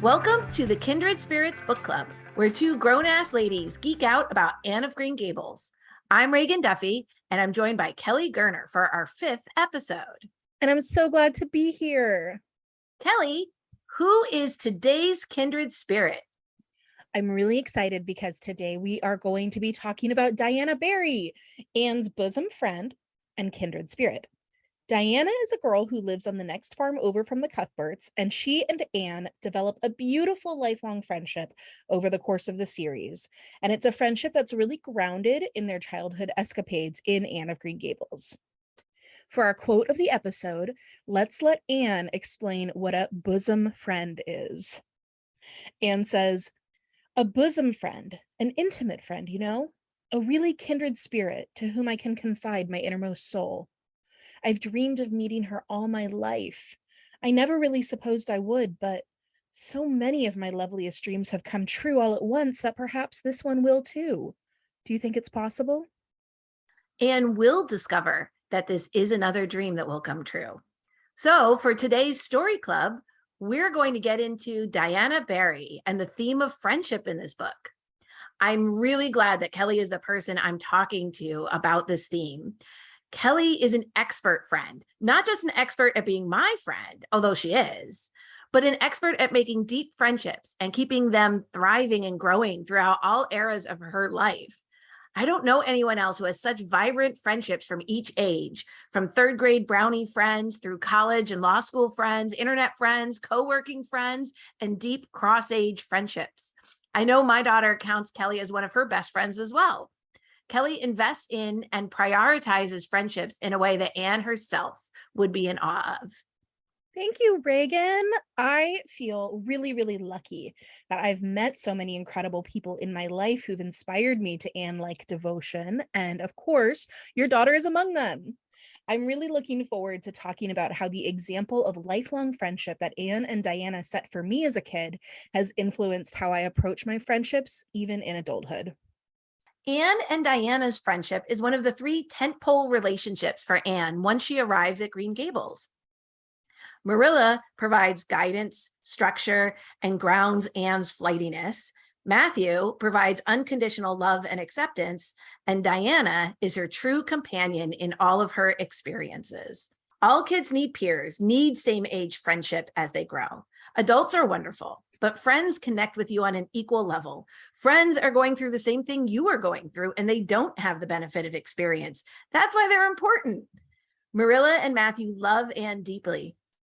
Welcome to the Kindred Spirits Book Club, where two grown-ass ladies geek out about Anne of Green Gables. I'm Reagan Duffy, and I'm joined by Kelly Gerner for our 5th episode. And I'm so glad to be here. Kelly, who is today's kindred spirit? I'm really excited because today we are going to be talking about Diana Barry, Anne's bosom friend and kindred spirit. Diana is a girl who lives on the next farm over from the Cuthberts, and she and Anne develop a beautiful lifelong friendship over the course of the series. And it's a friendship that's really grounded in their childhood escapades in Anne of Green Gables. For our quote of the episode, let's let Anne explain what a bosom friend is. Anne says, "A bosom friend, an intimate friend, a really kindred spirit to whom I can confide my innermost soul. I've dreamed of meeting her all my life. I never really supposed I would, but so many of my loveliest dreams have come true all at once that perhaps this one will too. Do you think it's possible?" Anne will discover that this is another dream that will come true. So for today's story club, we're going to get into Diana Barry and the theme of friendship in this book. I'm really glad that Kelly is the person I'm talking to about this theme. Kelly is an expert friend, not just an expert at being my friend, although she is, but an expert at making deep friendships and keeping them thriving and growing throughout all eras of her life. I don't know anyone else who has such vibrant friendships from each age, from 3rd grade brownie friends through college and law school friends, internet friends, co-working friends, and deep cross-age friendships. I know my daughter counts Kelly as one of her best friends as well. Kelly invests in and prioritizes friendships in a way that Anne herself would be in awe of. Thank you, Reagan. I feel really, really lucky that I've met so many incredible people in my life who've inspired me to Anne-like devotion. And of course, your daughter is among them. I'm really looking forward to talking about how the example of lifelong friendship that Anne and Diana set for me as a kid has influenced how I approach my friendships, even in adulthood. Anne and Diana's friendship is one of the 3 tentpole relationships for Anne once she arrives at Green Gables. Marilla provides guidance, structure, and grounds Anne's flightiness. Matthew provides unconditional love and acceptance, and Diana is her true companion in all of her experiences. All kids need peers, need same-age friendship as they grow. Adults are wonderful, but friends connect with you on an equal level. Friends are going through the same thing you are going through, and they don't have the benefit of experience. That's why they're important. Marilla and Matthew love Anne deeply,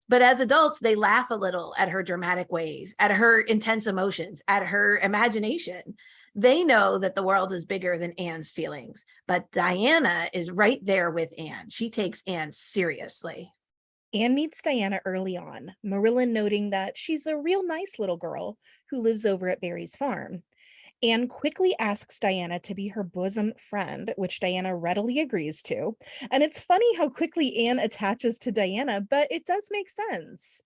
but as adults, they laugh a little at her dramatic ways, at her intense emotions, at her imagination. They know that the world is bigger than Anne's feelings, but Diana is right there with Anne. She takes Anne seriously. Anne meets Diana early on, Marilla noting that she's a real nice little girl who lives over at Barry's farm. Anne quickly asks Diana to be her bosom friend, which Diana readily agrees to. And it's funny how quickly Anne attaches to Diana, but it does make sense.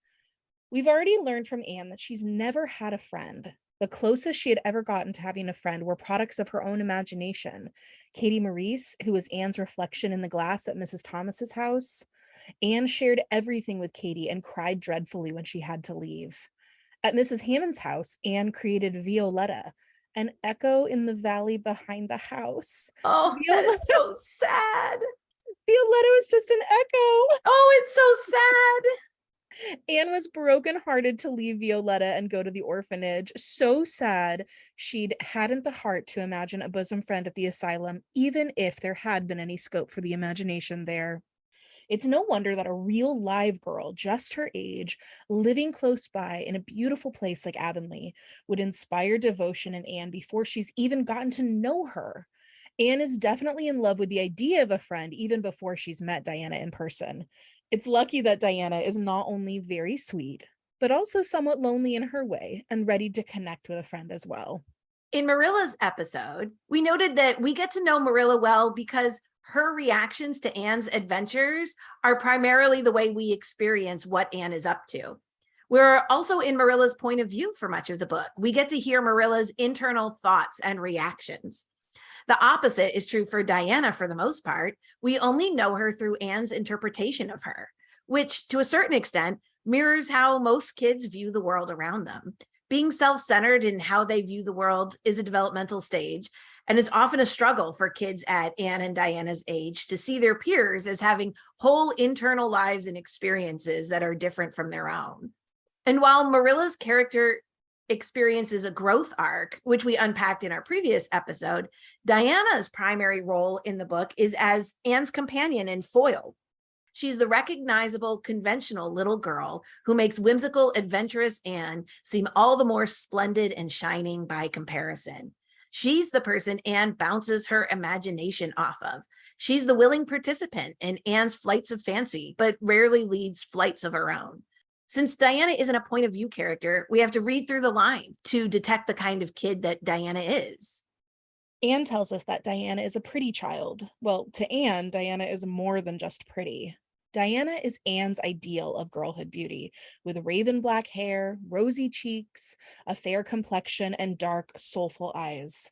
We've already learned from Anne that she's never had a friend. The closest she had ever gotten to having a friend were products of her own imagination. Katie Maurice, who was Anne's reflection in the glass at Mrs. Thomas's house. Anne shared everything with Katie and cried dreadfully when she had to leave. At Mrs. Hammond's house, Anne created Violetta, an echo in the valley behind the house. Oh, that's so sad. Violetta was just an echo. Oh, it's so sad. Anne was brokenhearted to leave Violetta and go to the orphanage. So sad she'd hadn't the heart to imagine a bosom friend at the asylum, even if there had been any scope for the imagination there. It's no wonder that a real live girl, just her age, living close by in a beautiful place like Avonlea, would inspire devotion in Anne before she's even gotten to know her. Anne is definitely in love with the idea of a friend even before she's met Diana in person. It's lucky that Diana is not only very sweet, but also somewhat lonely in her way and ready to connect with a friend as well. In Marilla's episode, we noted that we get to know Marilla well because her reactions to Anne's adventures are primarily the way we experience what Anne is up to. We're also in Marilla's point of view for much of the book. We get to hear Marilla's internal thoughts and reactions. The opposite is true for Diana for the most part. We only know her through Anne's interpretation of her, which to a certain extent mirrors how most kids view the world around them. Being self-centered in how they view the world is a developmental stage, and it's often a struggle for kids at Anne and Diana's age to see their peers as having whole internal lives and experiences that are different from their own. And while Marilla's character experiences a growth arc, which we unpacked in our previous episode, Diana's primary role in the book is as Anne's companion and foil. She's the recognizable, conventional little girl who makes whimsical, adventurous Anne seem all the more splendid and shining by comparison. She's the person Anne bounces her imagination off of. She's the willing participant in Anne's flights of fancy, but rarely leads flights of her own. Since Diana isn't a point of view character, we have to read through the line to detect the kind of kid that Diana is. Anne tells us that Diana is a pretty child. Well, to Anne, Diana is more than just pretty. Diana is Anne's ideal of girlhood beauty, with raven black hair, rosy cheeks, a fair complexion, and dark, soulful eyes.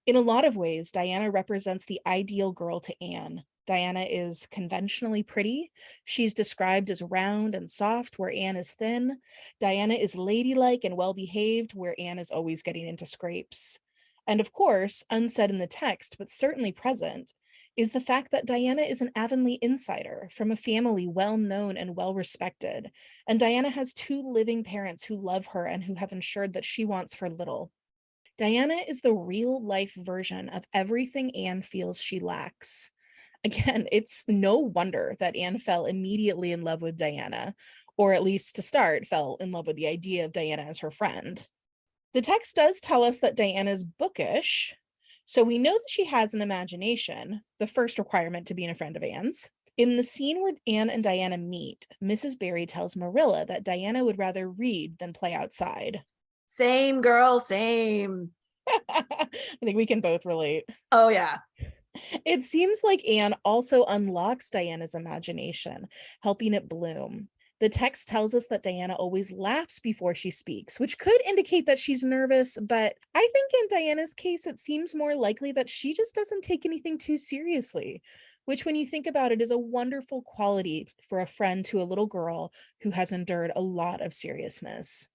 In a lot of ways, Diana represents the ideal girl to Anne. Diana is conventionally pretty. She's described as round and soft, where Anne is thin. Diana is ladylike and well-behaved, where Anne is always getting into scrapes. And of course, unsaid in the text, but certainly present, is the fact that Diana is an Avonlea insider from a family well-known and well-respected. And Diana has 2 living parents who love her and who have ensured that she wants for little. Diana is the real-life version of everything Anne feels she lacks. Again, it's no wonder that Anne fell immediately in love with Diana, or at least to start, fell in love with the idea of Diana as her friend. The text does tell us that Diana's bookish, so we know that she has an imagination, the first requirement to being a friend of Anne's. In the scene where Anne and Diana meet, Mrs. Barry tells Marilla that Diana would rather read than play outside. Same, girl, same. I think we can both relate. Oh, yeah. It seems like Anne also unlocks Diana's imagination, helping it bloom. The text tells us that Diana always laughs before she speaks, which could indicate that she's nervous, but I think in Diana's case, it seems more likely that she just doesn't take anything too seriously, which when you think about it is a wonderful quality for a friend to a little girl who has endured a lot of seriousness.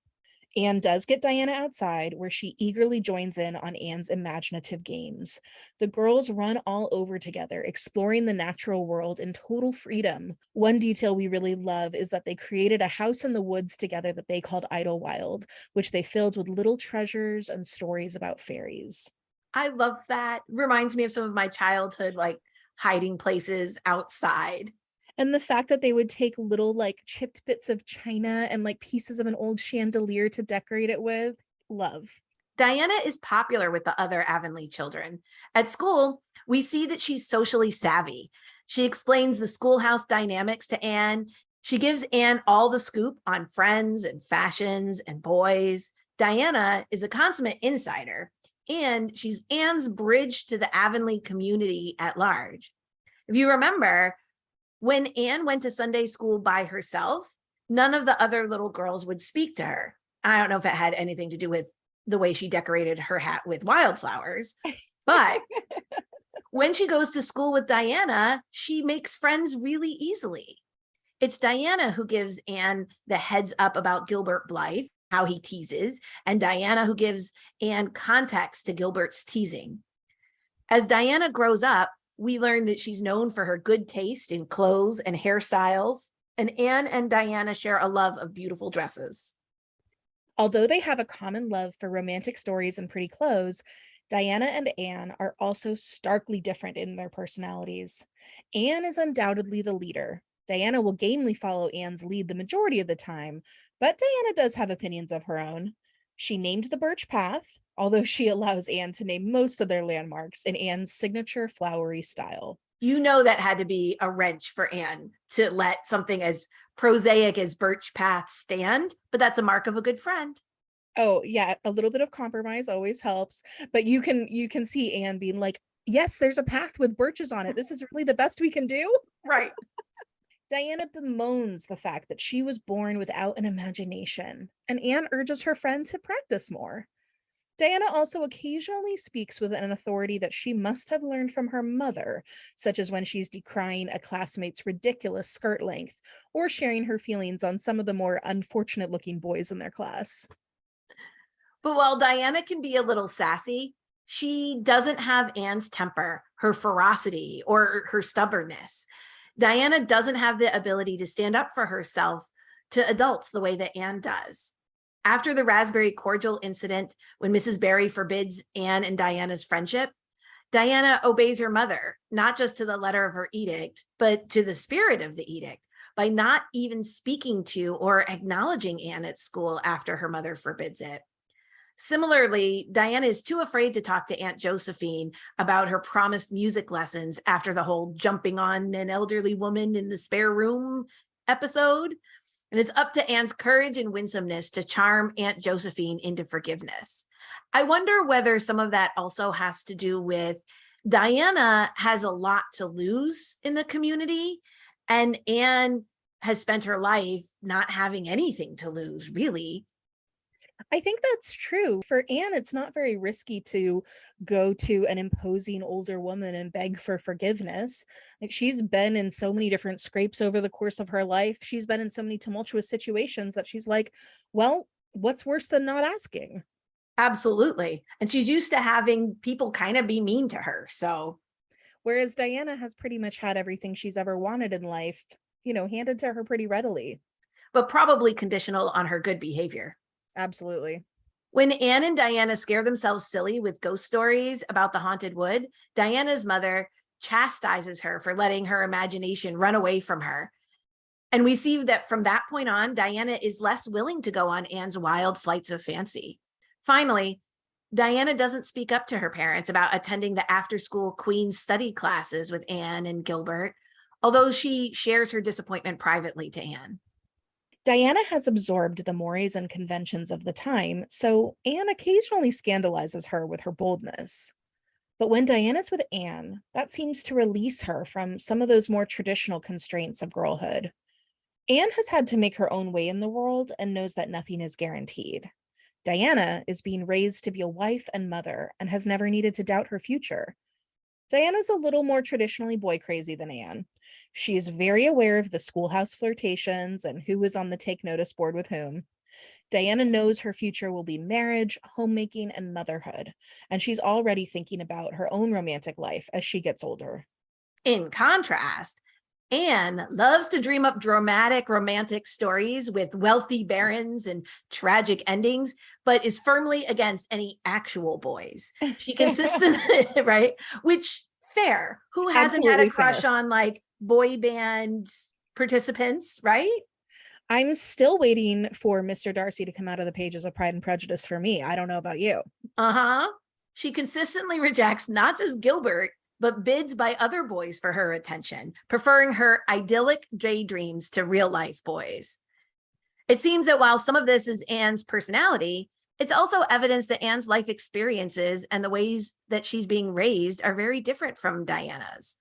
Anne does get Diana outside, where she eagerly joins in on Anne's imaginative games. The girls run all over together, exploring the natural world in total freedom. One detail we really love is that they created a house in the woods together that they called Idlewild, which they filled with little treasures and stories about fairies. I love that. Reminds me of some of my childhood, like hiding places outside. And the fact that they would take little like chipped bits of china and like pieces of an old chandelier to decorate it with. Love. Diana is popular with the other Avonlea children. At school, we see that she's socially savvy. She explains the schoolhouse dynamics to Anne. She gives Anne all the scoop on friends and fashions and boys. Diana is a consummate insider, and she's Anne's bridge to the Avonlea community at large. If you remember, when Anne went to Sunday school by herself, none of the other little girls would speak to her. I don't know if it had anything to do with the way she decorated her hat with wildflowers, but when she goes to school with Diana, she makes friends really easily. It's Diana who gives Anne the heads up about Gilbert Blythe, how he teases, and Diana who gives Anne context to Gilbert's teasing. As Diana grows up, we learn that she's known for her good taste in clothes and hairstyles, and Anne and Diana share a love of beautiful dresses. Although they have a common love for romantic stories and pretty clothes, Diana and Anne are also starkly different in their personalities. Anne is undoubtedly the leader. Diana will gamely follow Anne's lead the majority of the time, but Diana does have opinions of her own. She named the Birch Path, although she allows Anne to name most of their landmarks in Anne's signature flowery style. You know that had to be a wrench for Anne to let something as prosaic as Birch Path stand, but that's a mark of a good friend. Oh, yeah, a little bit of compromise always helps, but you can see Anne being like, yes, there's a path with birches on it. This is really the best we can do. Right. Diana bemoans the fact that she was born without an imagination, and Anne urges her friend to practice more. Diana also occasionally speaks with an authority that she must have learned from her mother, such as when she's decrying a classmate's ridiculous skirt length or sharing her feelings on some of the more unfortunate looking boys in their class. But while Diana can be a little sassy, she doesn't have Anne's temper, her ferocity, or her stubbornness. Diana doesn't have the ability to stand up for herself to adults the way that Anne does. After the raspberry cordial incident, when Mrs. Barry forbids Anne and Diana's friendship, Diana obeys her mother, not just to the letter of her edict, but to the spirit of the edict, by not even speaking to or acknowledging Anne at school after her mother forbids it. Similarly, Diana is too afraid to talk to Aunt Josephine about her promised music lessons after the whole jumping on an elderly woman in the spare room episode. And it's up to Anne's courage and winsomeness to charm Aunt Josephine into forgiveness. I wonder whether some of that also has to do with Diana has a lot to lose in the community, and Anne has spent her life not having anything to lose, really. I think that's true. For Anne, it's not very risky to go to an imposing older woman and beg for forgiveness. Like, she's been in so many different scrapes over the course of her life. She's been in so many tumultuous situations that she's like, well, what's worse than not asking? Absolutely. And she's used to having people kind of be mean to her. So, Whereas Diana has pretty much had everything she's ever wanted in life, handed to her pretty readily. but probably conditional on her good behavior. Absolutely. When Anne and Diana scare themselves silly with ghost stories about the haunted wood, Diana's mother chastises her for letting her imagination run away from her. And we see that from that point on, Diana is less willing to go on Anne's wild flights of fancy. Finally, Diana doesn't speak up to her parents about attending the after-school Queen's study classes with Anne and Gilbert, although she shares her disappointment privately to Anne. Diana has absorbed the mores and conventions of the time, so Anne occasionally scandalizes her with her boldness. But when Diana's with Anne, that seems to release her from some of those more traditional constraints of girlhood. Anne has had to make her own way in the world and knows that nothing is guaranteed. Diana is being raised to be a wife and mother and has never needed to doubt her future. Diana's a little more traditionally boy crazy than Anne. She is very aware of the schoolhouse flirtations and who is on the take notice board with whom. Diana knows her future will be marriage, homemaking, and motherhood, and she's already thinking about her own romantic life as she gets older. In contrast, Anne loves to dream up dramatic romantic stories with wealthy barons and tragic endings, but is firmly against any actual boys. She consistently, right? Which, fair. Who hasn't had a Absolutely crush fair. on like boy band participants, right? I'm still waiting for Mr. Darcy to come out of the pages of Pride and Prejudice for me. I don't know about you. Uh-huh. She consistently rejects not just Gilbert, but bids by other boys for her attention, preferring her idyllic daydreams to real life boys. It seems that while some of this is Anne's personality, it's also evidence that Anne's life experiences and the ways that she's being raised are very different from Diana's.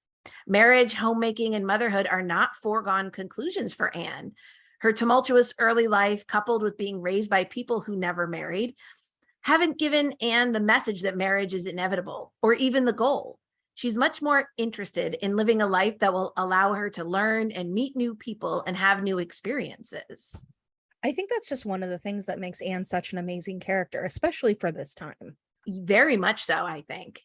Marriage, homemaking, and motherhood are not foregone conclusions for Anne. Her tumultuous early life, coupled with being raised by people who never married, haven't given Anne the message that marriage is inevitable or even the goal. She's much more interested in living a life that will allow her to learn and meet new people and have new experiences. I think that's just one of the things that makes Anne such an amazing character, especially for this time. Very much so, I think.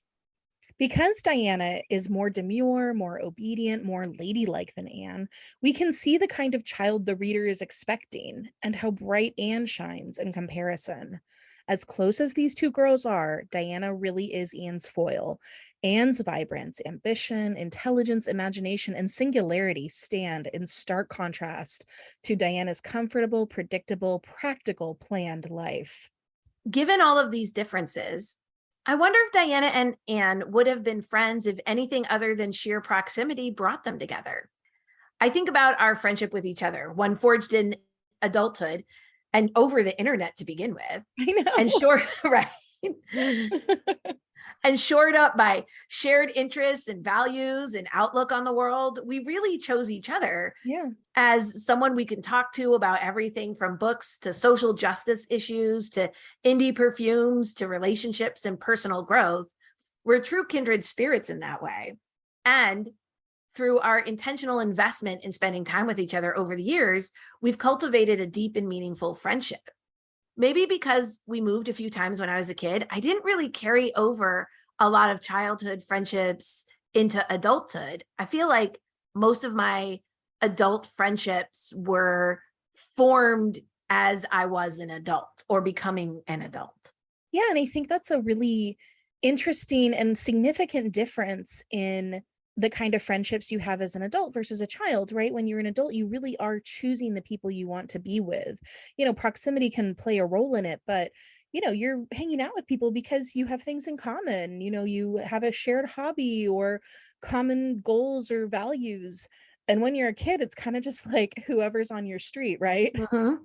Because Diana is more demure, more obedient, more ladylike than Anne, we can see the kind of child the reader is expecting and how bright Anne shines in comparison. As close as these two girls are, Diana really is Anne's foil. Anne's vibrance, ambition, intelligence, imagination, and singularity stand in stark contrast to Diana's comfortable, predictable, practical, planned life. Given all of these differences, I wonder if Diana and Anne would have been friends if anything other than sheer proximity brought them together. I think about our friendship with each other, one forged in adulthood and over the internet to begin with. I know. And sure, right. and shored up by shared interests and values and outlook on the world, we really chose each other as someone we can talk to about everything from books to social justice issues to indie perfumes to relationships and personal growth. We're true kindred spirits in that way. And through our intentional investment in spending time with each other over the years, we've cultivated a deep and meaningful friendship. Maybe because we moved a few times when I was a kid, I didn't really carry over a lot of childhood friendships into adulthood. I feel like most of my adult friendships were formed as I was an adult or becoming an adult. Yeah, and I think that's a really interesting and significant difference in the kind of friendships you have as an adult versus a child, right? When you're an adult, you really are choosing the people you want to be with. Proximity can play a role in it, but you're hanging out with people because you have things in common. You have a shared hobby or common goals or values. And when you're a kid, it's kind of just like whoever's on your street, right? Mm-hmm.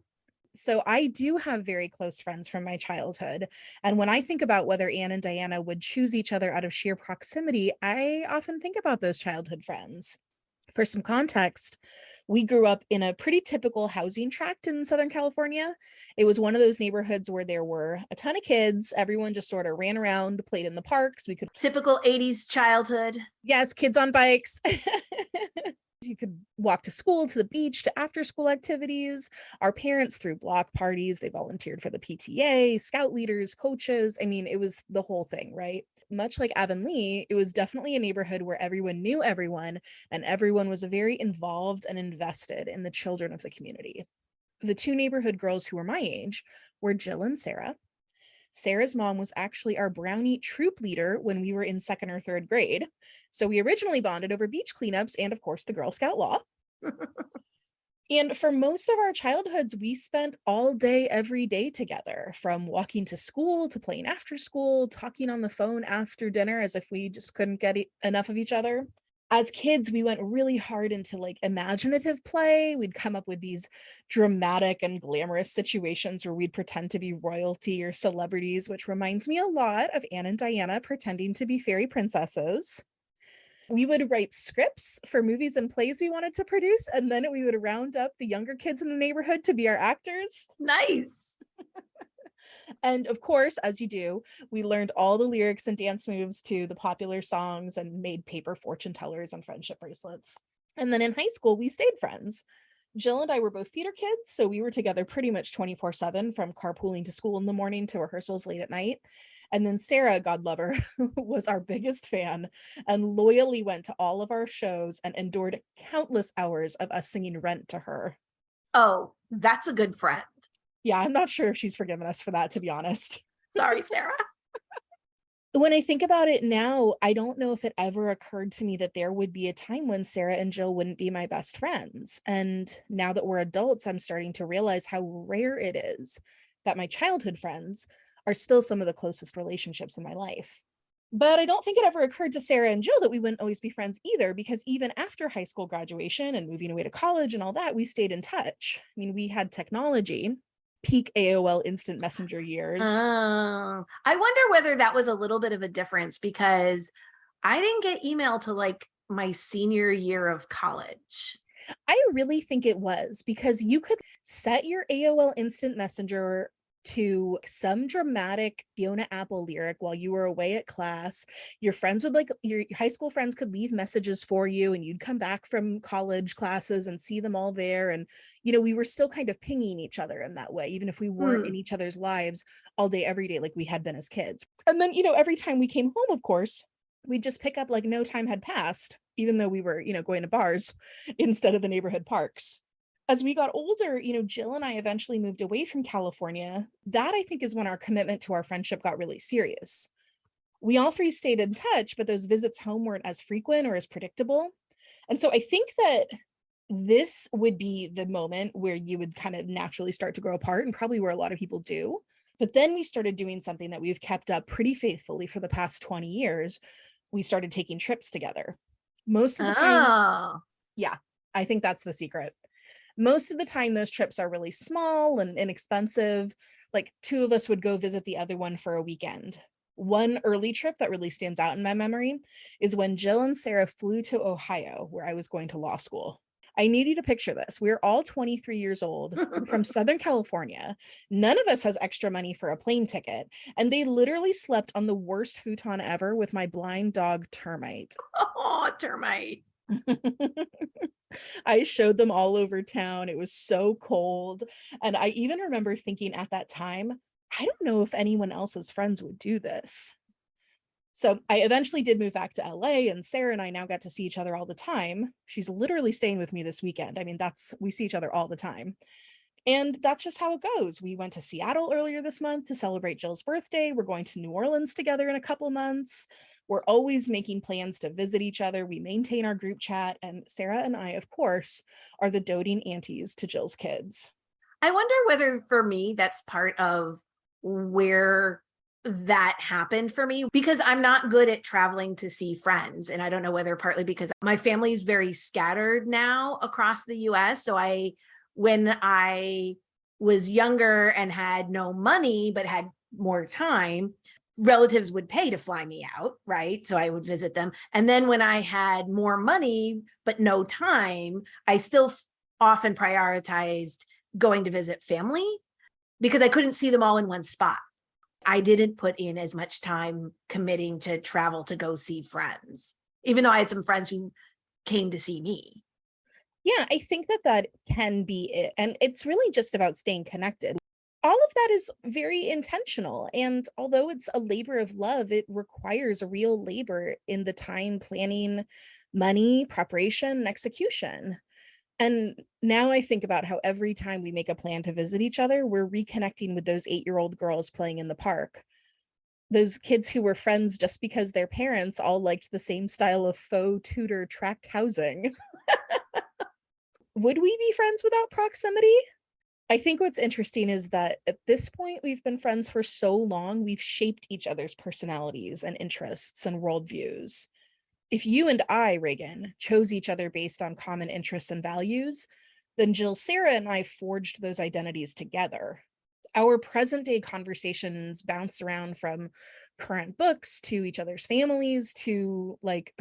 So I do have very close friends from my childhood. And when I think about whether Anne and Diana would choose each other out of sheer proximity, I often think about those childhood friends. For some context, we grew up in a pretty typical housing tract in Southern California. It was one of those neighborhoods where there were a ton of kids. Everyone just sort of ran around, played in the parks. We could Typical 80s childhood. Yes, kids on bikes. You could walk to school, to the beach, to after school activities. Our parents threw block parties. They volunteered for the PTA, scout leaders, coaches. I mean, it was the whole thing, right? Much like Avonlea, it was definitely a neighborhood where everyone knew everyone and everyone was very involved and invested in the children of the community. The two neighborhood girls who were my age were Jill and Sarah. Sarah's mom was actually our Brownie troop leader when we were in 2nd or 3rd grade. So we originally bonded over beach cleanups and, of course, the Girl Scout law. And for most of our childhoods, we spent all day, every day together, from walking to school to playing after school, talking on the phone after dinner as if we just couldn't get enough of each other. As kids, we went really hard into like imaginative play. We'd come up with these dramatic and glamorous situations where we'd pretend to be royalty or celebrities, which reminds me a lot of Anne and Diana pretending to be fairy princesses. We would write scripts for movies and plays we wanted to produce, and then we would round up the younger kids in the neighborhood to be our actors. Nice. And of course, as you do, we learned all the lyrics and dance moves to the popular songs and made paper fortune tellers and friendship bracelets. And then in high school, we stayed friends. Jill and I were both theater kids, so we were together pretty much 24/7, from carpooling to school in the morning to rehearsals late at night. And then Sarah, God love her, was our biggest fan and loyally went to all of our shows and endured countless hours of us singing Rent to her. Oh, that's a good friend. Yeah, I'm not sure if she's forgiven us for that, to be honest. Sorry, Sarah. When I think about it now, I don't know if it ever occurred to me that there would be a time when Sarah and Jill wouldn't be my best friends. And now that we're adults, I'm starting to realize how rare it is that my childhood friends are still some of the closest relationships in my life. But I don't think it ever occurred to Sarah and Jill that we wouldn't always be friends either, because even after high school graduation and moving away to college and all that, we stayed in touch. I mean, we had technology, peak AOL instant messenger years. Oh, I wonder whether that was a little bit of a difference, because I didn't get email to like my senior year of college. I really think it was, because you could set your AOL instant messenger to some dramatic Fiona Apple lyric while you were away at class. Your friends would your high school friends could leave messages for you, and you'd come back from college classes and see them all there. And, we were still kind of pinging each other in that way, even if we weren't in each other's lives all day, every day, like we had been as kids. And then, every time we came home, of course, we'd just pick up like no time had passed, even though we were, going to bars instead of the neighborhood parks. As we got older, Jill and I eventually moved away from California. That, I think, is when our commitment to our friendship got really serious. We all three stayed in touch, but those visits home weren't as frequent or as predictable. And so I think that this would be the moment where you would kind of naturally start to grow apart, and probably where a lot of people do. But then we started doing something that we've kept up pretty faithfully for the past 20 years. We started taking trips together. Most of the time, yeah, I think that's the secret. Most of the time, those trips are really small and inexpensive. Like 2 of us would go visit the other one for a weekend. One early trip that really stands out in my memory is when Jill and Sarah flew to Ohio, where I was going to law school. I need you to picture this. We're all 23 years old. We're from Southern California. None of us has extra money for a plane ticket. And they literally slept on the worst futon ever with my blind dog, Termite. Oh, Termite. I showed them all over town. It was so cold. And I even remember thinking at that time, I don't know if anyone else's friends would do this. So I eventually did move back to LA, and Sarah and I now got to see each other all the time. She's literally staying with me this weekend. I mean, we see each other all the time. And that's just how it goes. We went to Seattle earlier this month to celebrate Jill's birthday. We're going to New Orleans together in a couple months. We're always making plans to visit each other. We maintain our group chat, and Sarah and I, of course, are the doting aunties to Jill's kids. I wonder whether for me that's part of where that happened for me, because I'm not good at traveling to see friends. And I don't know whether partly because my family is very scattered now across the US. So when I was younger and had no money, but had more time, relatives would pay to fly me out, right? So I would visit them. And then when I had more money, but no time, I still often prioritized going to visit family because I couldn't see them all in one spot. I didn't put in as much time committing to travel to go see friends, even though I had some friends who came to see me. Yeah, I think that can be it. And it's really just about staying connected. All of that is very intentional. And although it's a labor of love, it requires a real labor in the time, planning, money, preparation, and execution. And now I think about how every time we make a plan to visit each other, we're reconnecting with those 8-year-old girls playing in the park. Those kids who were friends just because their parents all liked the same style of faux Tudor tract housing. Would we be friends without proximity? I think what's interesting is that at this point, we've been friends for so long, we've shaped each other's personalities and interests and worldviews. If you and I, Reagan, chose each other based on common interests and values, then Jill, Sarah, and I forged those identities together. Our present day conversations bounce around from current books to each other's families to like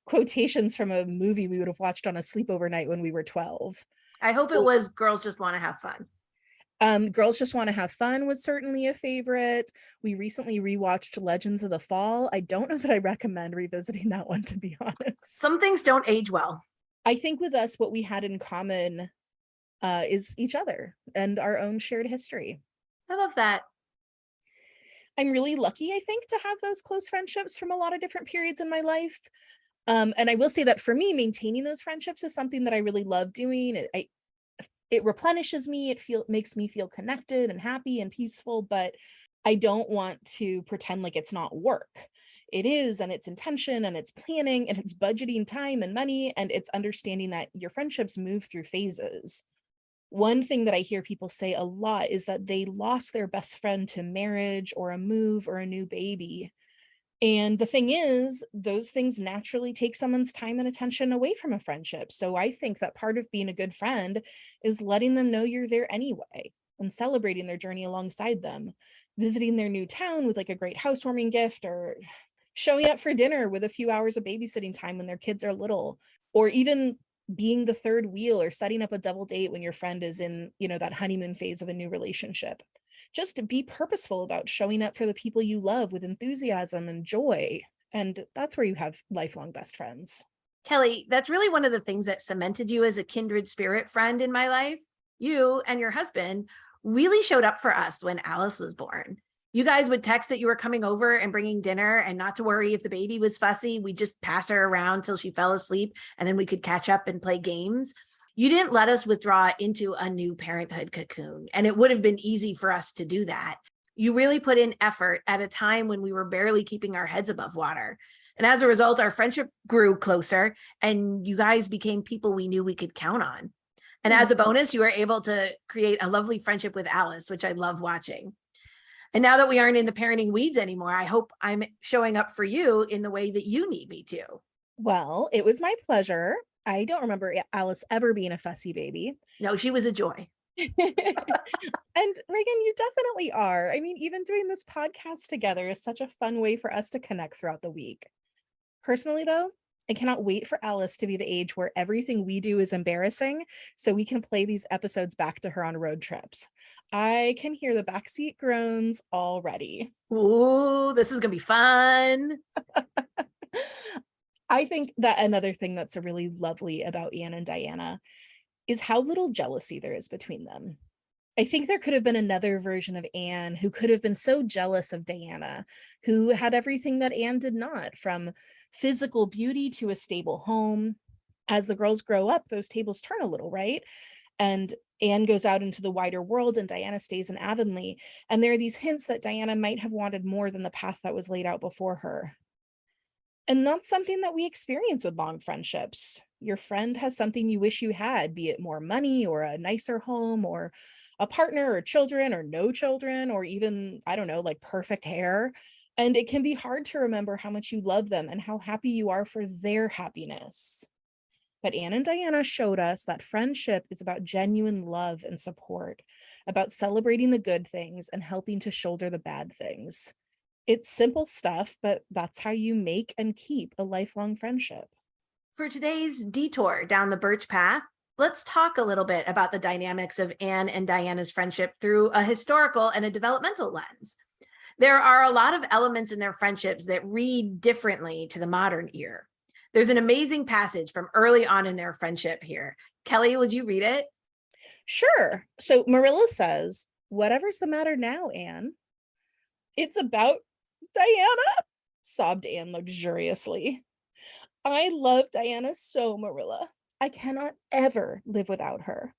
quotations from a movie we would have watched on a sleepover night when we were 12. I hope it was Girls Just Want to Have Fun. Girls Just Want to Have Fun was certainly a favorite. We recently rewatched Legends of the Fall. I don't know that I recommend revisiting that one, to be honest. Some things don't age well. I think with us, what we had in common is each other and our own shared history. I love that. I'm really lucky, I think, to have those close friendships from a lot of different periods in my life. And I will say that for me, maintaining those friendships is something that I really love doing. It replenishes me. It makes me feel connected and happy and peaceful, but I don't want to pretend like it's not work. It is, and it's intention, and it's planning, and it's budgeting time and money, and it's understanding that your friendships move through phases. One thing that I hear people say a lot is that they lost their best friend to marriage or a move or a new baby. And the thing is, those things naturally take someone's time and attention away from a friendship. So I think that part of being a good friend is letting them know you're there anyway and celebrating their journey alongside them, visiting their new town with like a great housewarming gift, or showing up for dinner with a few hours of babysitting time when their kids are little, or even being the third wheel or setting up a double date when your friend is in, that honeymoon phase of a new relationship. Just be purposeful about showing up for the people you love with enthusiasm and joy. And that's where you have lifelong best friends. Kelly, that's really one of the things that cemented you as a kindred spirit friend in my life. You and your husband really showed up for us when Alice was born. You guys would text that you were coming over and bringing dinner, and not to worry if the baby was fussy. We'd just pass her around till she fell asleep, and then we could catch up and play games. You didn't let us withdraw into a new parenthood cocoon, and it would have been easy for us to do that. You really put in effort at a time when we were barely keeping our heads above water. And as a result, our friendship grew closer, and you guys became people we knew we could count on. And as a bonus, you were able to create a lovely friendship with Alice, which I love watching. And now that we aren't in the parenting weeds anymore, I hope I'm showing up for you in the way that you need me to. Well, it was my pleasure. I don't remember Alice ever being a fussy baby. No, she was a joy. And Reagan, you definitely are. I mean, even doing this podcast together is such a fun way for us to connect throughout the week. Personally, though, I cannot wait for Alice to be the age where everything we do is embarrassing, so we can play these episodes back to her on road trips. I can hear the backseat groans already. Ooh, this is gonna be fun. I think that another thing that's really lovely about Anne and Diana is how little jealousy there is between them. I think there could have been another version of Anne who could have been so jealous of Diana, who had everything that Anne did not, from physical beauty to a stable home. As the girls grow up, those tables turn a little, right? And Anne goes out into the wider world and Diana stays in Avonlea. And there are these hints that Diana might have wanted more than the path that was laid out before her. And that's something that we experience with long friendships. Your friend has something you wish you had, be it more money or a nicer home or a partner or children or no children or even, I don't know, like perfect hair. And it can be hard to remember how much you love them and how happy you are for their happiness. But Anne and Diana showed us that friendship is about genuine love and support, about celebrating the good things and helping to shoulder the bad things. It's simple stuff, but that's how you make and keep a lifelong friendship. For today's detour down the Birch Path, let's talk a little bit about the dynamics of Anne and Diana's friendship through a historical and a developmental lens. There are a lot of elements in their friendships that read differently to the modern ear. There's an amazing passage from early on in their friendship here. Kelly, would you read it? Sure. So Marilla says, "Whatever's the matter now, Anne?" "It's about Diana," sobbed Anne luxuriously. "I love Diana so, Marilla. I cannot ever live without her.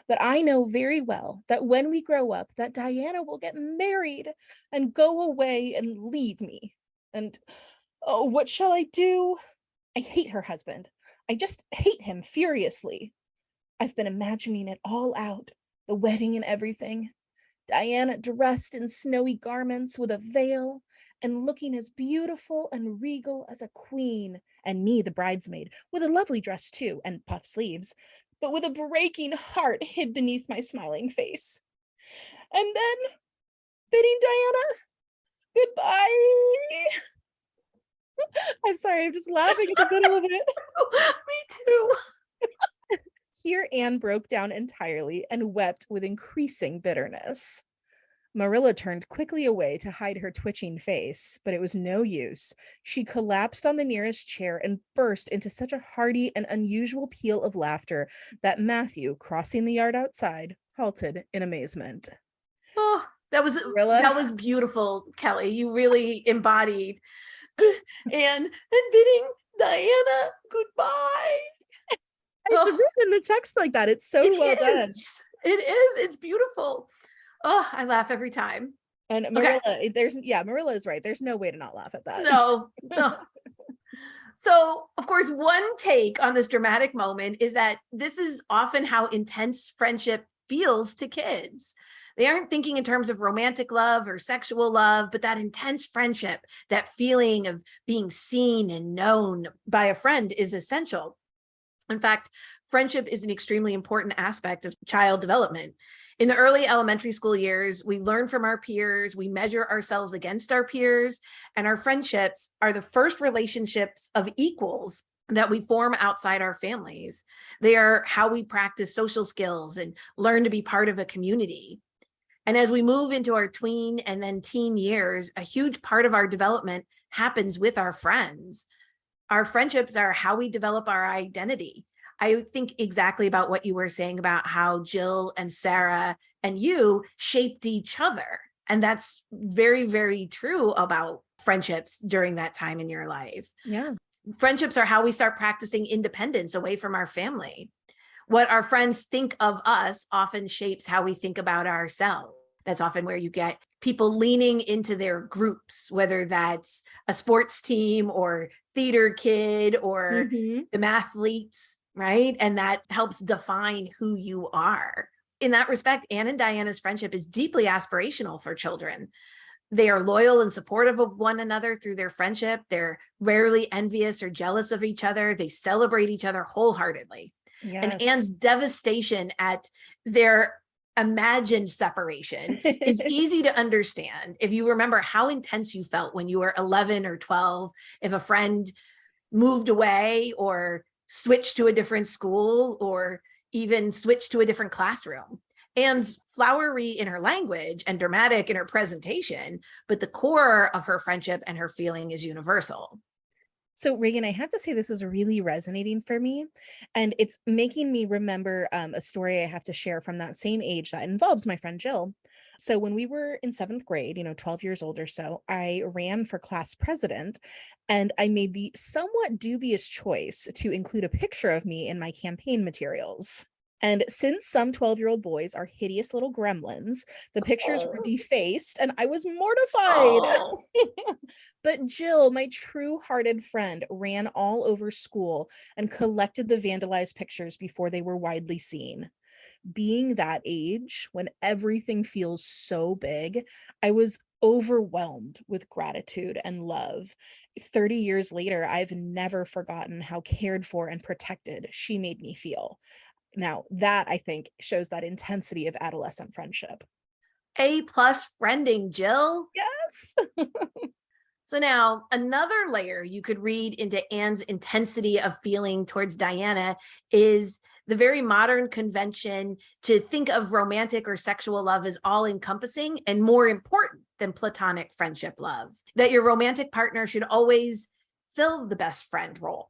But I know very well that when we grow up, that Diana will get married and go away and leave me. And oh, what shall I do? I hate her husband. I just hate him furiously. I've been imagining it all out, the wedding and everything. Diana dressed in snowy garments with a veil and looking as beautiful and regal as a queen, and me, the bridesmaid, with a lovely dress too, and puff sleeves, but with a breaking heart hid beneath my smiling face. And then bidding Diana goodbye." I'm sorry, I'm just laughing at the middle of it. Me too. Here Anne broke down entirely and wept with increasing bitterness. Marilla turned quickly away to hide her twitching face, but it was no use. She collapsed on the nearest chair and burst into such a hearty and unusual peal of laughter that Matthew, crossing the yard outside, halted in amazement. Oh, that was beautiful, Kelly. You really embodied and bidding Diana goodbye. It's written in the text like that. It's so well done. It is. It's beautiful. Oh, I laugh every time. And Marilla, Marilla is right. There's no way to not laugh at that. No. So, of course, one take on this dramatic moment is that this is often how intense friendship feels to kids. They aren't thinking in terms of romantic love or sexual love, but that intense friendship, that feeling of being seen and known by a friend is essential. In fact, friendship is an extremely important aspect of child development. In the early elementary school years, we learn from our peers, we measure ourselves against our peers, and our friendships are the first relationships of equals that we form outside our families. They are how we practice social skills and learn to be part of a community. And as we move into our tween and then teen years, a huge part of our development happens with our friends. Our friendships are how we develop our identity. I think exactly about what you were saying about how Jill and Sarah and you shaped each other. And that's very, very true about friendships during that time in your life. Yeah. Friendships are how we start practicing independence away from our family. What our friends think of us often shapes how we think about ourselves. That's often where you get people leaning into their groups, whether that's a sports team or theater kid or the mathletes, right? And that helps define who you are. In that respect, Anne and Diana's friendship is deeply aspirational for children. They are loyal and supportive of one another through their friendship. They're rarely envious or jealous of each other. They celebrate each other wholeheartedly. Yes. And Anne's devastation at their imagined separation is easy to understand if you remember how intense you felt when you were 11 or 12, if a friend moved away or switched to a different school or even switched to a different classroom. Anne's flowery in her language and dramatic in her presentation, but the core of her friendship and her feeling is universal. So Reagan, I have to say this is really resonating for me, and it's making me remember a story I have to share from that same age that involves my friend Jill. So when we were in 7th grade, 12 years old or so, I ran for class president, and I made the somewhat dubious choice to include a picture of me in my campaign materials. And since some 12-year-old boys are hideous little gremlins, the pictures were defaced and I was mortified. Oh. But Jill, my true-hearted friend, ran all over school and collected the vandalized pictures before they were widely seen. Being that age, when everything feels so big, I was overwhelmed with gratitude and love. 30 years later, I've never forgotten how cared for and protected she made me feel. Now, that I think shows that intensity of adolescent friendship. A+ friending, Jill. Yes. So now another layer you could read into Anne's intensity of feeling towards Diana is the very modern convention to think of romantic or sexual love as all encompassing and more important than platonic friendship love, that your romantic partner should always fill the best friend role.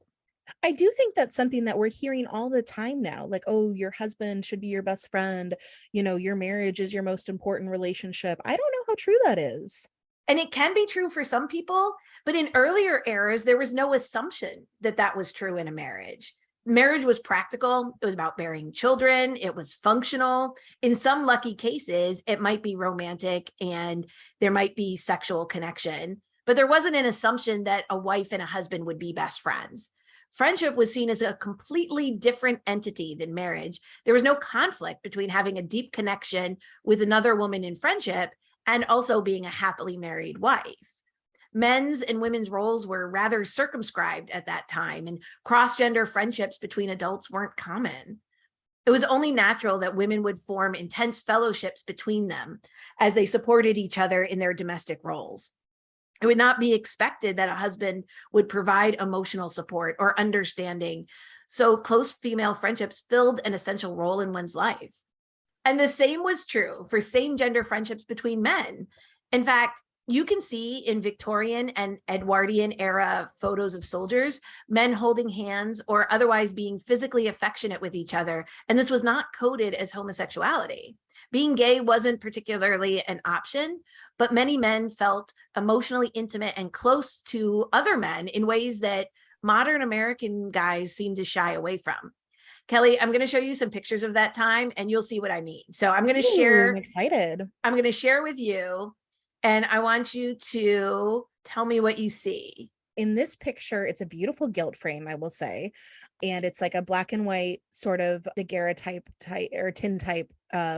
I do think that's something that we're hearing all the time now. Like, oh, your husband should be your best friend. Your marriage is your most important relationship. I don't know how true that is. And it can be true for some people, but in earlier eras, there was no assumption that that was true in a marriage. Marriage was practical. It was about bearing children. It was functional. In some lucky cases, it might be romantic and there might be sexual connection, but there wasn't an assumption that a wife and a husband would be best friends. Friendship was seen as a completely different entity than marriage. There was no conflict between having a deep connection with another woman in friendship and also being a happily married wife. Men's and women's roles were rather circumscribed at that time, and cross-gender friendships between adults weren't common. It was only natural that women would form intense fellowships between them as they supported each other in their domestic roles. It would not be expected that a husband would provide emotional support or understanding, so close female friendships filled an essential role in one's life. And the same was true for same gender friendships between men. In fact, you can see in Victorian and Edwardian era photos of soldiers, men holding hands or otherwise being physically affectionate with each other. And this was not coded as homosexuality. Being gay wasn't particularly an option, but many men felt emotionally intimate and close to other men in ways that modern American guys seem to shy away from. Kelly, I'm going to show you some pictures of that time and you'll see what I mean. So I'm going to share. I'm excited. I'm going to share with you, and I want you to tell me what you see. In this picture, it's a beautiful gilt frame, I will say. And it's like a black and white sort of daguerreotype or tintype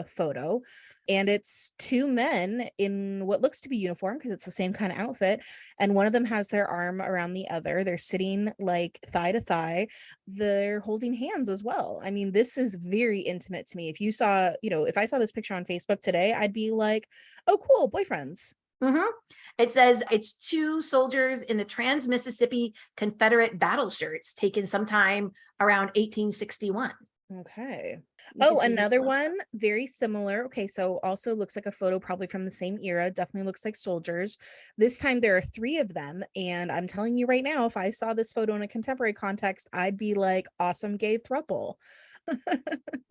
photo. And it's two men in what looks to be uniform because it's the same kind of outfit. And one of them has their arm around the other. They're sitting like thigh to thigh. They're holding hands as well. I mean, this is very intimate to me. If you saw, if I saw this picture on Facebook today, I'd be like, oh, cool, boyfriends. Mm-hmm. It says it's two soldiers in the Trans-Mississippi Confederate battle shirts taken sometime around 1861. Okay. You Another one very similar. Okay, so also looks like a photo probably from the same era. Definitely looks like soldiers. This time there are 3 of them, and I'm telling you right now, if I saw this photo in a contemporary context, I'd be like, awesome gay throuple.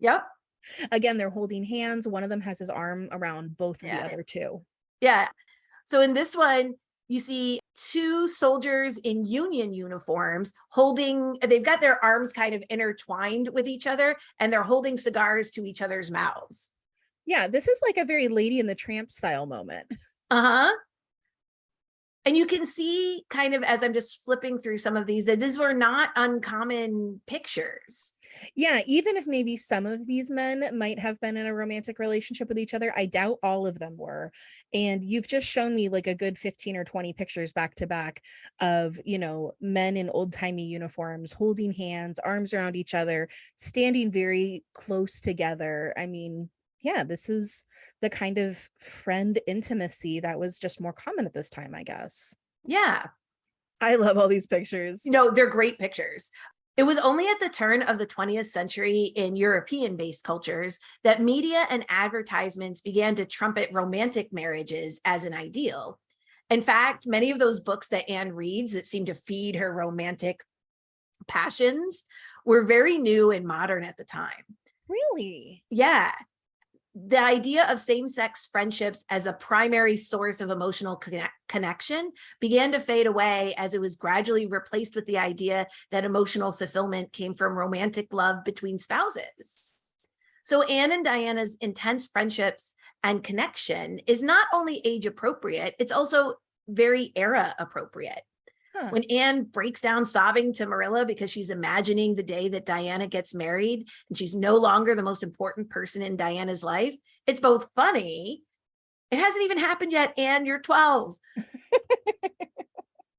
Yep. Again, they're holding hands. One of them has his arm around both of the other 2. Yeah. So in this one, you see 2 soldiers in Union uniforms they've got their arms kind of intertwined with each other, and they're holding cigars to each other's mouths. Yeah, this is like a very Lady and the Tramp style moment. Uh-huh. And you can see kind of as I'm just flipping through some of these that these were not uncommon pictures. Yeah, even if maybe some of these men might have been in a romantic relationship with each other, I doubt all of them were. And you've just shown me like a good 15 or 20 pictures back to back of, men in old-timey uniforms holding hands, arms around each other, standing very close together. I mean, Yeah, this is the kind of friend intimacy that was just more common at this time, I guess. Yeah. I love all these pictures. They're great pictures. It was only at the turn of the 20th century in European based cultures that media and advertisements began to trumpet romantic marriages as an ideal. In fact, many of those books that Anne reads that seem to feed her romantic passions were very new and modern at the time. Really? Yeah. The idea of same-sex friendships as a primary source of emotional connection began to fade away as it was gradually replaced with the idea that emotional fulfillment came from romantic love between spouses. So Anne and Diana's intense friendships and connection is not only age appropriate, it's also very era appropriate. Huh. When Anne breaks down sobbing to Marilla because she's imagining the day that Diana gets married and she's no longer the most important person in Diana's life, it's both funny. It hasn't even happened yet, Anne, you're 12.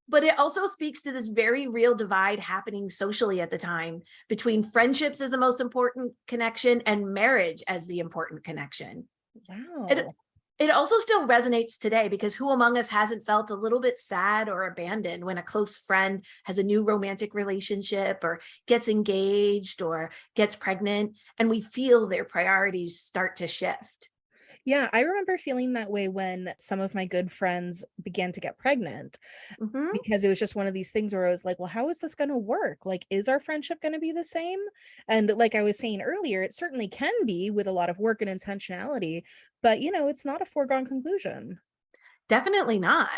But it also speaks to this very real divide happening socially at the time between friendships as the most important connection and marriage as the important connection. Wow. It also still resonates today because who among us hasn't felt a little bit sad or abandoned when a close friend has a new romantic relationship or gets engaged or gets pregnant and we feel their priorities start to shift? Yeah, I remember feeling that way when some of my good friends began to get pregnant Mhm. because it was just one of these things where I was like, well, how is this going to work? Like, is our friendship going to be the same? And like I was saying earlier, it certainly can be with a lot of work and intentionality, but it's not a foregone conclusion. Definitely not.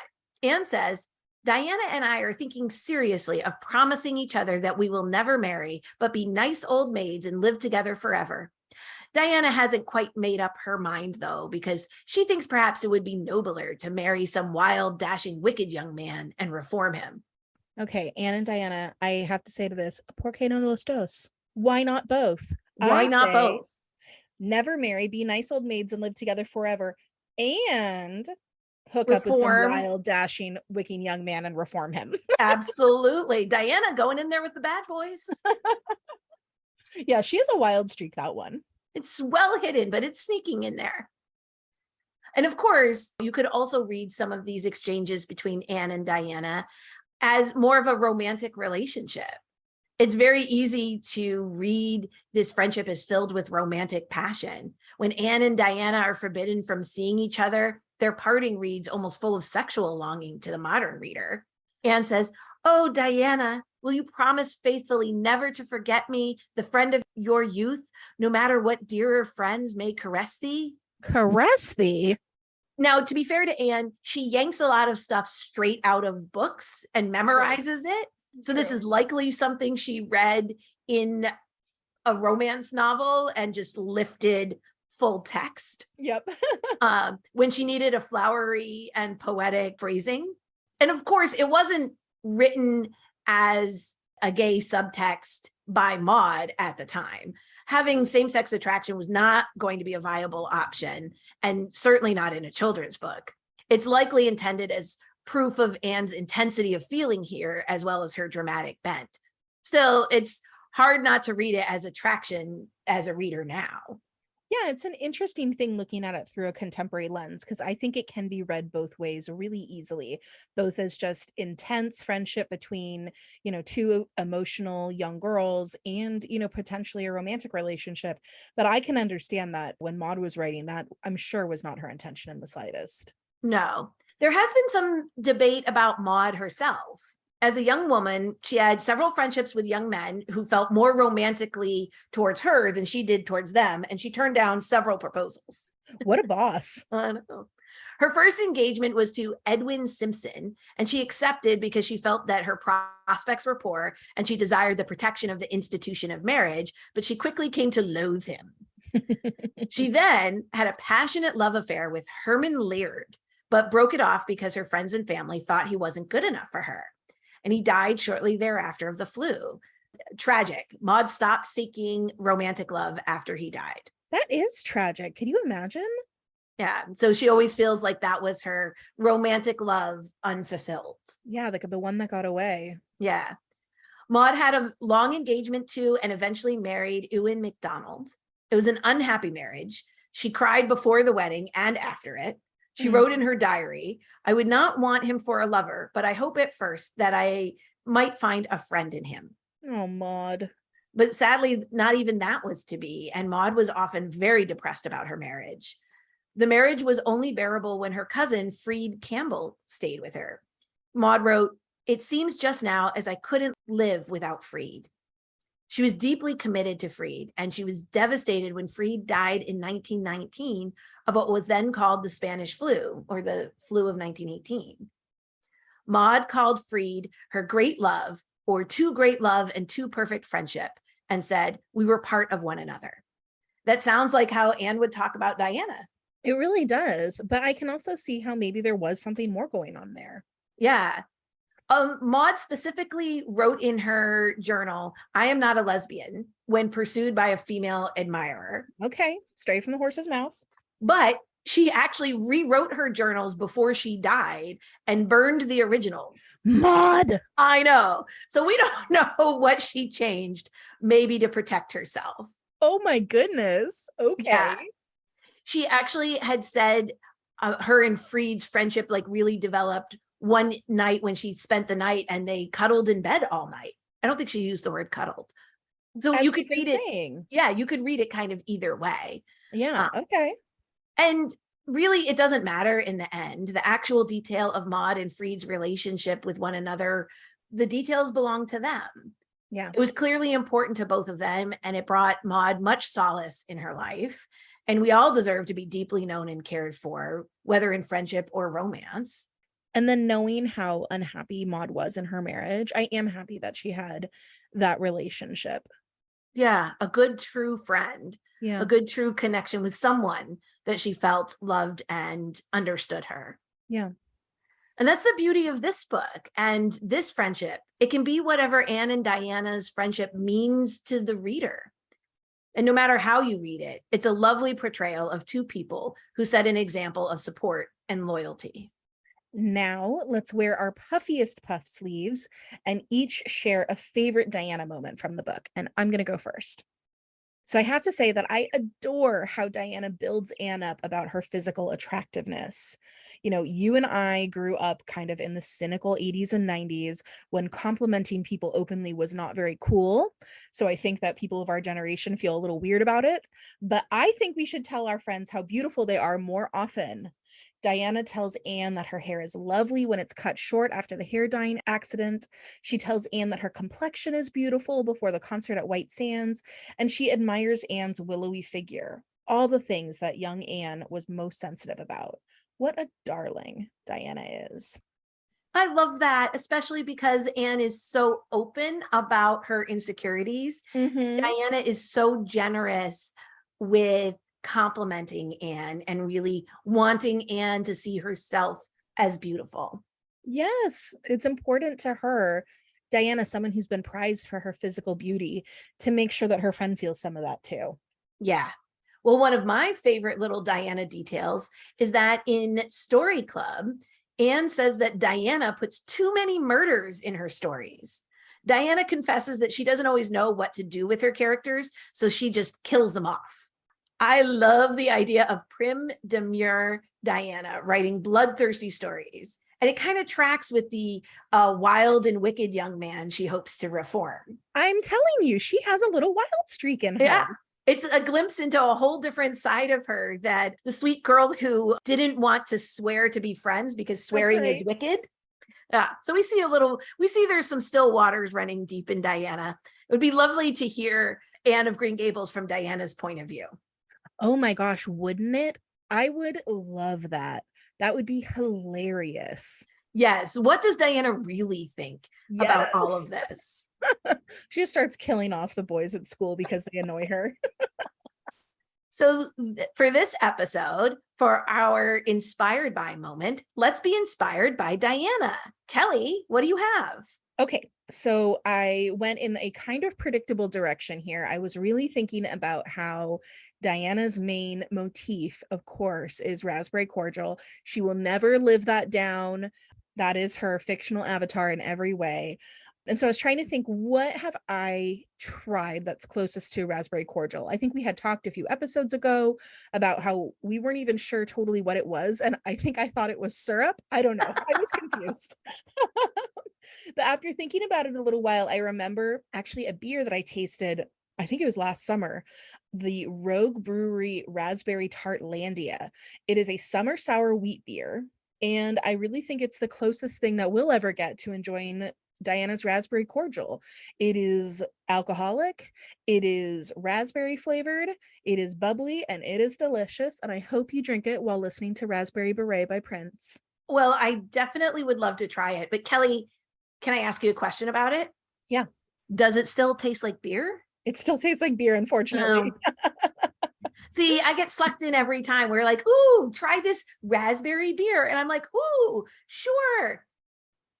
Anne says, Diana and I are thinking seriously of promising each other that we will never marry, but be nice old maids and live together forever. Diana hasn't quite made up her mind, though, because she thinks perhaps it would be nobler to marry some wild, dashing, wicked young man and reform him. Okay, Anne and Diana, I have to say to this, ¿por qué no los dos? Why not both? Why I not say both? never marry, be nice old maids and live together forever, and hook up with some Reform? wild, dashing, wicking young man and reform him. Absolutely. Diana going in there with the bad boys. Yeah, she has a wild streak, that one. It's well hidden, but it's sneaking in there. And of course, you could also read some of these exchanges between Anne and Diana as more of a romantic relationship. It's very easy to read this friendship as filled with romantic passion. When Anne and Diana are forbidden from seeing each other, their parting reads almost full of sexual longing to the modern reader. Anne says, "Oh, Diana, will you promise faithfully never to forget me, the friend of your youth, no matter what dearer friends may caress thee?" Caress thee. Now, to be fair to Anne, she yanks a lot of stuff straight out of books and memorizes it. So this True. is likely something she read in a romance novel and just lifted full text Yep. when she needed a flowery and poetic phrasing. And of course, it wasn't written as a gay subtext by Maud at the time. Having same-sex attraction was not going to be a viable option, and certainly not in a children's book. It's likely intended as proof of Anne's intensity of feeling here, as well as her dramatic bent. Still, it's hard not to read it as attraction as a reader now. Yeah, it's an interesting thing looking at it through a contemporary lens because I think it can be read both ways really easily, both as just intense friendship between, two emotional young girls and, potentially a romantic relationship. But I can understand that when Maud was writing that, I'm sure was not her intention in the slightest. No. There has been some debate about Maud herself. As a young woman, she had several friendships with young men who felt more romantically towards her than she did towards them, and she turned down several proposals. What a boss. Her first engagement was to Edwin Simpson, and she accepted because she felt that her prospects were poor and she desired the protection of the institution of marriage, but she quickly came to loathe him. She then had a passionate love affair with Herman Laird, but broke it off because her friends and family thought he wasn't good enough for her. And he died shortly thereafter of the flu. Tragic. Maud stopped seeking romantic love after he died. That is tragic. Can you imagine? Yeah. So she always feels like that was her romantic love unfulfilled. Yeah, the one that got away. Yeah. Maud had a long engagement to and eventually married Ewan MacDonald. It was an unhappy marriage. She cried before the wedding and after it. She wrote in her diary, "I would not want him for a lover, but I hope at first that I might find a friend in him." Oh, Maud. But sadly, not even that was to be, and Maud was often very depressed about her marriage. The marriage was only bearable when her cousin, Freed Campbell, stayed with her. Maud wrote, "It seems just now as I couldn't live without Freed." She was deeply committed to Freed, and she was devastated when Freed died in 1919 of what was then called the Spanish flu, or the flu of 1918. Maud called Freed her great love, or too great love and too perfect friendship, and said, "We were part of one another." That sounds like how Anne would talk about Diana. It really does, but I can also see how maybe there was something more going on there. Yeah. Maud specifically wrote in her journal, "I am not a lesbian," when pursued by a female admirer. Okay, straight from the horse's mouth. But she actually rewrote her journals before she died and burned the originals. Maud! I know. So we don't know what she changed, maybe to protect herself. Oh my goodness. Okay. Yeah. She actually had said her and Freed's friendship like really developed one night when she spent the night and they cuddled in bed all night. I don't think she used the word cuddled. So As you we've could been read it. saying. Yeah, you could read it kind of either way. Yeah. Okay. And really, it doesn't matter in the end. The actual detail of Maud and Freed's relationship with one another, the details belong to them. Yeah. It was clearly important to both of them, and it brought Maud much solace in her life. And we all deserve to be deeply known and cared for, whether in friendship or romance. And then knowing how unhappy Maud was in her marriage, I am happy that she had that relationship. Yeah, a good, true friend, Yeah. a good, true connection with someone that she felt loved and understood her. Yeah. And that's the beauty of this book and this friendship. It can be whatever Anne and Diana's friendship means to the reader. And no matter how you read it, it's a lovely portrayal of two people who set an example of support and loyalty. Now let's wear our puffiest puff sleeves and each share a favorite Diana moment from the book. And I'm going to go first. So I have to say that I adore how Diana builds Anne up about her physical attractiveness. You know, you and I grew up kind of in the cynical 80s and 90s when complimenting people openly was not very cool. So I think that people of our generation feel a little weird about it. But I think we should tell our friends how beautiful they are more often. Diana tells Anne that her hair is lovely when it's cut short after the hair dyeing accident. She tells Anne that her complexion is beautiful before the concert at White Sands, and she admires Anne's willowy figure. All the things that young Anne was most sensitive about. What a darling Diana is. I love that, especially because Anne is so open about her insecurities. Mm-hmm. Diana is so generous with complimenting Anne and really wanting Anne to see herself as beautiful. Yes, it's important to her, Diana, someone who's been prized for her physical beauty, to make sure that her friend feels some of that too. Yeah. Well, one of my favorite little Diana details is that in Story Club, Anne says that Diana puts too many murders in her stories. Diana confesses that she doesn't always know what to do with her characters, so she just kills them off. I love the idea of prim, demure Diana writing bloodthirsty stories. And it kind of tracks with the wild and wicked young man she hopes to reform. I'm telling you, she has a little wild streak in her. Yeah. It's a glimpse into a whole different side of her, that the sweet girl who didn't want to swear to be friends because swearing is wicked. Yeah. So we see there's some still waters running deep in Diana. It would be lovely to hear Anne of Green Gables from Diana's point of view. Oh my gosh, wouldn't it? I would love that. That would be hilarious. Yes. What does Diana really think about all of this? She just starts killing off the boys at school because they annoy her. So for this episode, for our inspired by moment, let's be inspired by Diana. Kelly, what do you have? Okay, so I went in a kind of predictable direction here. I was really thinking about how Diana's main motif, of course, is raspberry cordial. She will never live that down. That is her fictional avatar in every way. And so I was trying to think, what have I tried that's closest to raspberry cordial? I think we had talked a few episodes ago about how we weren't even sure totally what it was. And I think I thought it was syrup. I don't know. I was confused. But after thinking about it a little while, I remember actually a beer that I tasted, I think it was last summer, the Rogue Brewery Raspberry Tartlandia. It is a summer sour wheat beer. And I really think it's the closest thing that we'll ever get to enjoying Diana's raspberry cordial. It is alcoholic, it is raspberry flavored, it is bubbly, and it is delicious. And I hope you drink it while listening to Raspberry Beret by Prince. Well, I definitely would love to try it. But Kelly, can I ask you a question about it? Yeah. Does it still taste like beer? It still tastes like beer, unfortunately. See, I get sucked in every time. We're like, ooh, try this raspberry beer. And I'm like, ooh, sure.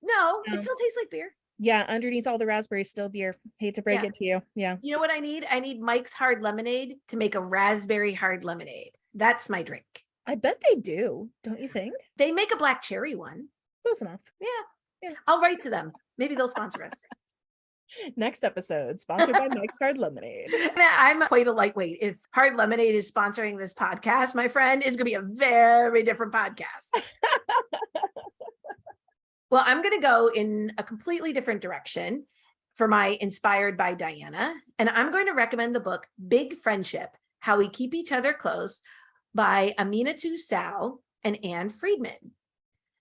No, it still tastes like beer. Yeah, underneath all the raspberries, still beer. Hate to break it to you. Yeah. You know what I need? I need Mike's Hard Lemonade to make a raspberry hard lemonade. That's my drink. I bet they do, don't you think? They make a black cherry one. Close enough. Yeah. I'll write to them. Maybe they'll sponsor us. Next episode, sponsored by Mike's Hard Lemonade. I'm quite a lightweight. If Hard Lemonade is sponsoring this podcast, my friend, is going to be a very different podcast. Well, I'm going to go in a completely different direction for my Inspired by Diana. And I'm going to recommend the book Big Friendship, How We Keep Each Other Close by Aminatou Sow and Anne Friedman.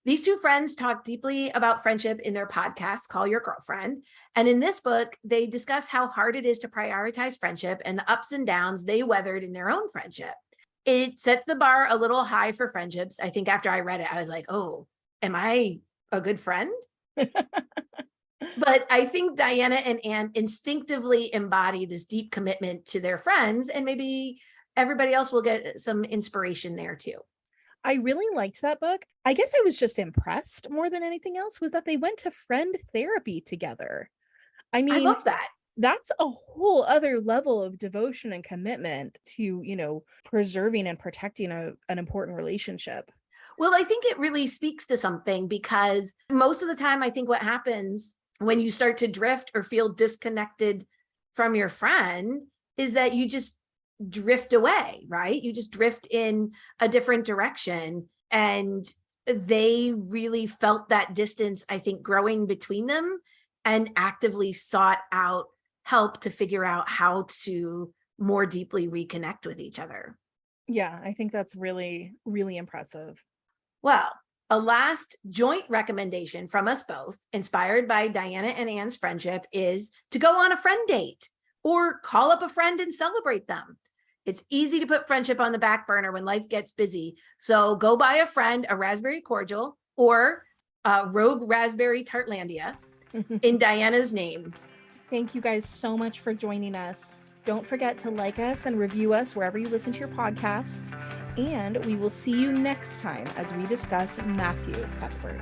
These two friends talk deeply about friendship in their podcast, Call Your Girlfriend. And in this book, they discuss how hard it is to prioritize friendship and the ups and downs they weathered in their own friendship. It sets the bar a little high for friendships. I think after I read it, I was like, oh, am I a good friend? But I think Diana and Anne instinctively embody this deep commitment to their friends, and maybe everybody else will get some inspiration there too. I really liked that book. I guess I was just impressed more than anything else was that they went to friend therapy together. I mean, I love that. That's a whole other level of devotion and commitment to, preserving and protecting an important relationship. Well, I think it really speaks to something, because most of the time, I think what happens when you start to drift or feel disconnected from your friend is that you just drift away, right? You just drift in a different direction. And they really felt that distance, I think, growing between them, and actively sought out help to figure out how to more deeply reconnect with each other. Yeah, I think that's really, really impressive. Well, a last joint recommendation from us both, inspired by Diana and Anne's friendship, is to go on a friend date or call up a friend and celebrate them. It's easy to put friendship on the back burner when life gets busy. So go buy a friend a raspberry cordial or a Rogue Raspberry Tartlandia in Diana's name. Thank you guys so much for joining us. Don't forget to like us and review us wherever you listen to your podcasts. And we will see you next time as we discuss Matthew Cuthbert.